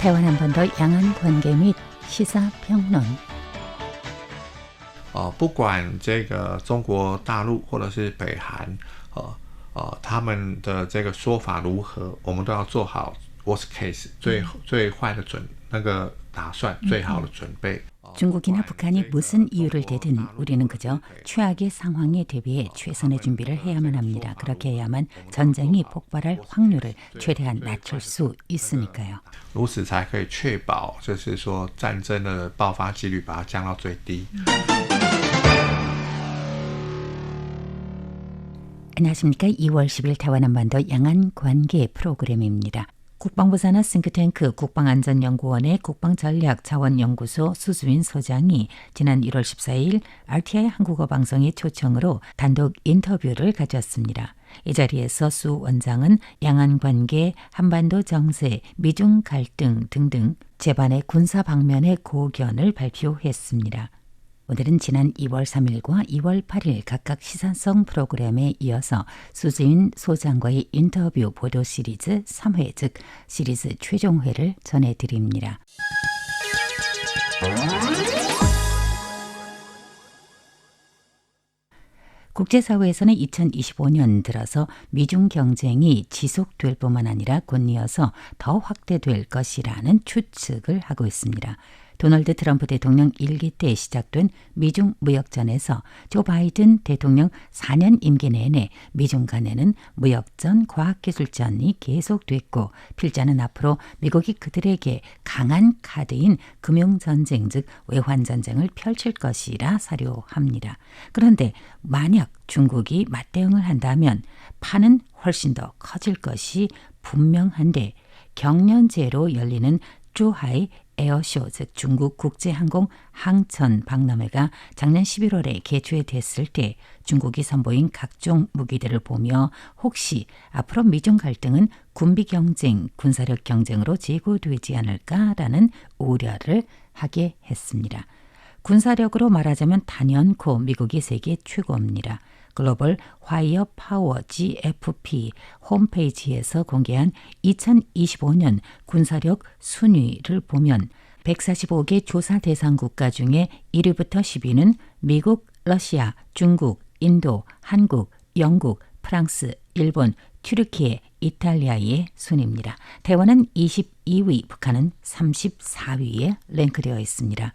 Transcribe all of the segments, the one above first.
台湾한반도 양안 관계 및 시사 평론。不管这个中国大陆或者是北韩，他们的这个说法如何，我们都要做好 worst case 最坏的打算，最好的准备。 중국이나 북한이 무슨 이유를 대든 우리는 그저 최악의 상황에 대비해 최선의 준비를 해야만 합니다. 그렇게 해야만 전쟁이 폭발할 확률을 최대한 낮출 수 있으니까요. 如此才可以确保，就是说战争的爆发几率把它降到最低。 안녕하십니까. 2월 10일台湾한반도 양안 관계 프로그램입니다. 국방부 산하 싱크탱크 국방안전연구원의 국방전략자원연구소 수주인 소장이 지난 1월 14일 RTI 한국어 방송의 초청으로 단독 인터뷰를 가졌습니다. 이 자리에서 수 원장은 양안 관계, 한반도 정세, 미중 갈등 등등 제반의 군사 방면의 고견을 발표했습니다. 오늘은 지난 2월 3일과 2월 8일 각각 시사성 프로그램에 이어서 수지인 소장과의 인터뷰 보도 시리즈 3회, 즉 시리즈 최종회를 전해드립니다. 국제사회에서는 2025년 들어서 미중 경쟁이 지속될 뿐만 아니라 곧이어서 더 확대될 것이라는 추측을 하고 있습니다. 도널드 트럼프 대통령 1기 때 시작된 미중 무역전에서 조 바이든 대통령 4년 임기 내내 미중 간에는 무역전, 과학기술전이 계속됐고 필자는 앞으로 미국이 그들에게 강한 카드인 금융전쟁, 즉 외환전쟁을 펼칠 것이라 사료합니다. 그런데 만약 중국이 맞대응을 한다면 판은 훨씬 더 커질 것이 분명한데 경년제로 열리는 쭈하이 에어쇼, 즉 중국 국제항공 항천 박람회가 작년 11월에 개최됐을 때 중국이 선보인 각종 무기들을 보며 혹시 앞으로 미중 갈등은 군비 경쟁, 군사력 경쟁으로 재고되지 않을까라는 우려를 하게 했습니다. 군사력으로 말하자면 단연코 미국이 세계 최고입니다. 글로벌 화이어 파워 GFP 홈페이지에서 공개한 2025년 군사력 순위를 보면 145개 조사 대상 국가 중에 1위부터 10위는 미국, 러시아, 중국, 인도, 한국, 영국, 프랑스, 일본, 튀르키예, 이탈리아의 순입니다. 대만은 22위, 북한은 34위에 랭크되어 있습니다.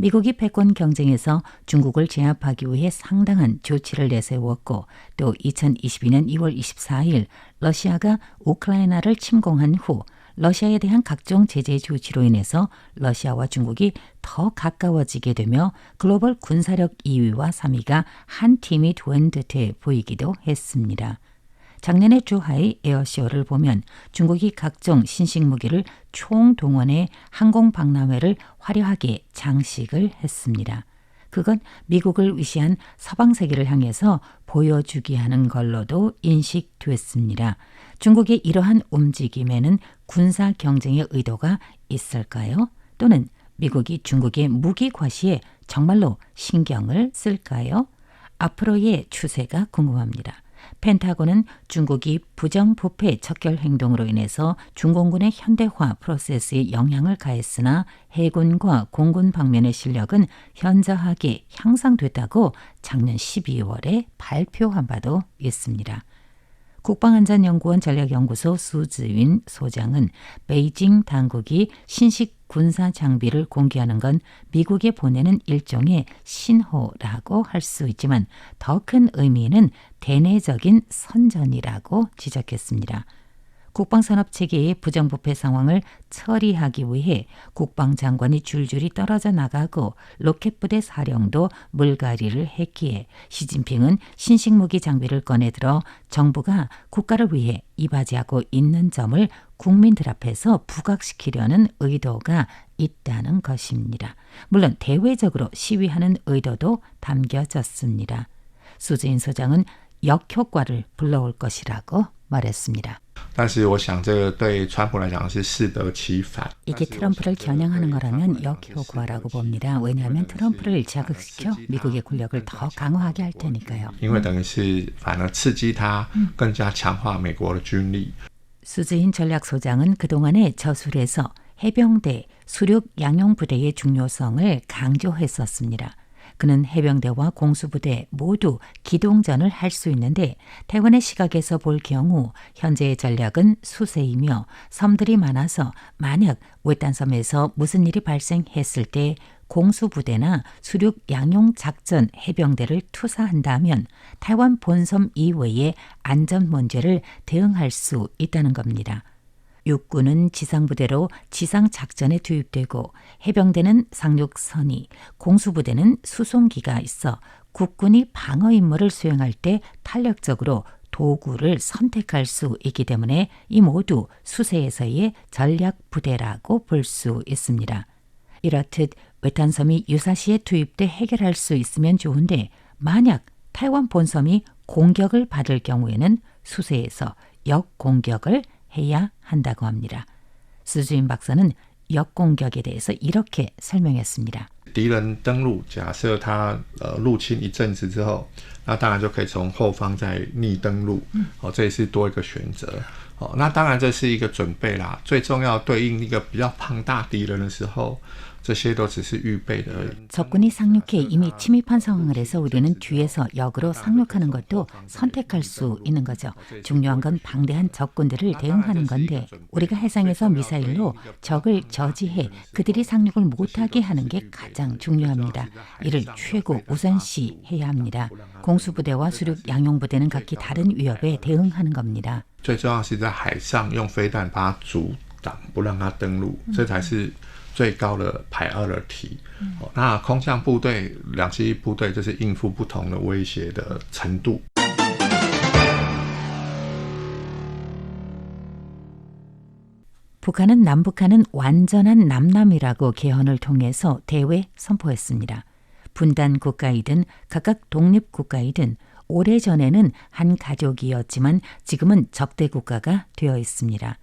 미국이 패권 경쟁에서 중국을 제압하기 위해 상당한 조치를 내세웠고 또 2022년 2월 24일 러시아가 우크라이나를 침공한 후 러시아에 대한 각종 제재 조치로 인해서 러시아와 중국이 더 가까워지게 되며 글로벌 군사력 2위와 3위가 한 팀이 된 듯해 보이기도 했습니다. 작년의 주하이 에어쇼를 보면 중국이 각종 신식 무기를 총동원해 항공 박람회를 화려하게 장식을 했습니다. 그건 미국을 위시한 서방 세계를 향해서 보여주기 하는 걸로도 인식됐습니다. 중국의 이러한 움직임에는 군사 경쟁의 의도가 있을까요? 또는 미국이 중국의 무기 과시에 정말로 신경을 쓸까요? 앞으로의 추세가 궁금합니다. 펜타곤은 중국이 부정부패 척결 행동으로 인해서 중공군의 현대화 프로세스에 영향을 가했으나 해군과 공군 방면의 실력은 현저하게 향상됐다고 작년 12월에 발표한 바도 있습니다. 국방안전연구원 전략연구소 수지윈 소장은 베이징 당국이 신식 군사 장비를 공개하는 건 미국에 보내는 일종의 신호라고 할 수 있지만 더 큰 의미는 대내적인 선전이라고 지적했습니다. 국방산업체계의 부정부패 상황을 처리하기 위해 국방장관이 줄줄이 떨어져 나가고 로켓부대 사령도 물갈이를 했기에 시진핑은 신식무기 장비를 꺼내들어 정부가 국가를 위해 이바지하고 있는 점을 국민들 앞에서 부각시키려는 의도가 있다는 것입니다. 물론 대외적으로 시위하는 의도도 담겨졌습니다. 수지인 소장은 역효과를 불러올 것이라고 말했습니다. 但是我想这个对川普来讲是适得其反. 이게 트럼프를 겨냥하는 거라면 역효과라고 봅니다. 왜냐하면 트럼프를 자극시켜 미국의 군력을 더 강화하게 할 테니까요. 因为等于是反而刺激他更加强化美国的军力. 수지인 전략소장은 그동안의 저술에서 해병대, 수륙 양용부대의 중요성을 강조했었습니다. 그는 해병대와 공수부대 모두 기동전을 할 수 있는데台湾의 시각에서 볼 경우 현재의 전략은 수세이며 섬들이 많아서 만약 외딴섬에서 무슨 일이 발생했을 때 공수부대나 수륙 양용 작전 해병대를 투사한다면台湾 본섬 이외의 안전 문제를 대응할 수 있다는 겁니다. 육군은 지상부대로 지상작전에 투입되고 해병대는 상륙선이, 공수부대는 수송기가 있어 국군이 방어 임무를 수행할 때 탄력적으로 도구를 선택할 수 있기 때문에 이 모두 수세에서의 전략부대라고 볼 수 있습니다. 이렇듯 외딴섬이 유사시에 투입돼 해결할 수 있으면 좋은데 만약台湾 본섬이 공격을 받을 경우에는 수세에서 역공격을 해야 한다고 합니다. 수주인 박사는 역공격에 대해서 이렇게 설명했습니다. 敌人登陆，假设他入侵一阵子之后，那当然就可以从后方再逆登陆，这也是多一个选择。那当然这是一个准备啦，最重要对应一个比较庞大敌人的时候。 这些都只是预备的而已. 적군이 상륙해 이미 침입한 상황을 해서 우리는 뒤에서 역으로 상륙하는 것도 선택할 수 있는 거죠. 중요한 건 방대한 적군들을 대응하는 건데 우리가 해상에서 미사일로 적을 저지해 그들이 상륙을 못하게 하는 게 가장 중요합니다. 이를 최고 우선시해야 합니다. 공수부대와 수륙 양용부대는 각기 다른 위협에 대응하는 겁니다. 最重要是在海上用飞弹把它阻挡，不让它登陆，这才是 最高的priority。那空降部队、两栖部队就是应付不同的威胁的程度。 북한은 남북한은 완전한 남남이라고 개헌을 통해서 대외 선포했습니다. 분단 국가이든 각각 독립 국가이든 오래전에는 한 가족이었지만 지금은 적대 국가가 되어 있습니다.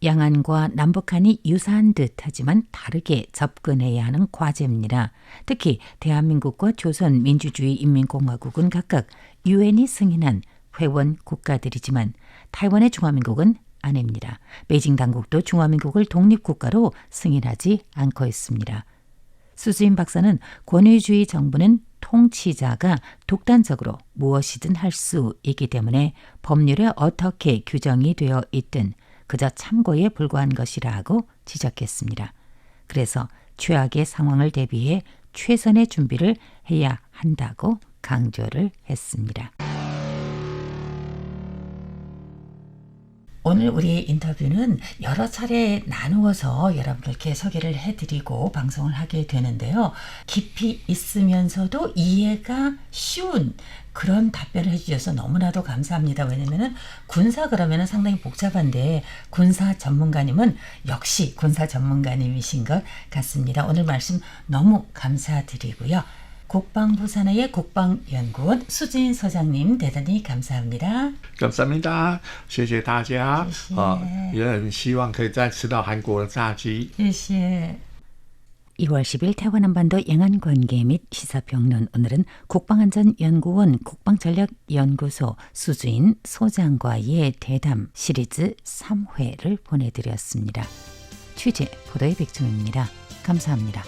양안과 남북한이 유사한 듯하지만 다르게 접근해야 하는 과제입니다. 특히 대한민국과 조선민주주의인민공화국은 각각 유엔이 승인한 회원 국가들이지만台湾의 중화민국은 아닙니다. 베이징 당국도 중화민국을 독립국가로 승인하지 않고 있습니다. 수수인 박사는 권위주의 정부는 통치자가 독단적으로 무엇이든 할 수 있기 때문에 법률에 어떻게 규정이 되어 있든 그저 참고에 불과한 것이라고 지적했습니다. 그래서 최악의 상황을 대비해 최선의 준비를 해야 한다고 강조를 했습니다. 오늘 우리 인터뷰는 여러 차례 나누어서 여러분들께 소개를 해드리고 방송을 하게 되는데요. 깊이 있으면서도 이해가 쉬운 그런 답변을 해주셔서 너무나도 감사합니다. 왜냐하면 군사 그러면 상당히 복잡한데 군사 전문가님은 역시 군사 전문가님이신 것 같습니다. 오늘 말씀 너무 감사드리고요. 국방부 산하의 국방연구원 수진 소장님 대단히 감사합니다. 감사합니다. 谢谢大家. 也很希望可以再吃到韩国的炸鸡. 谢谢. 2월 10일台湾한반도 양안관계 및 시사평론 오늘은 국방안전연구원 국방전략연구소 수주인 소장과의 대담 시리즈 3회를 보내드렸습니다. 취재 보도의 백종입니다. 감사합니다.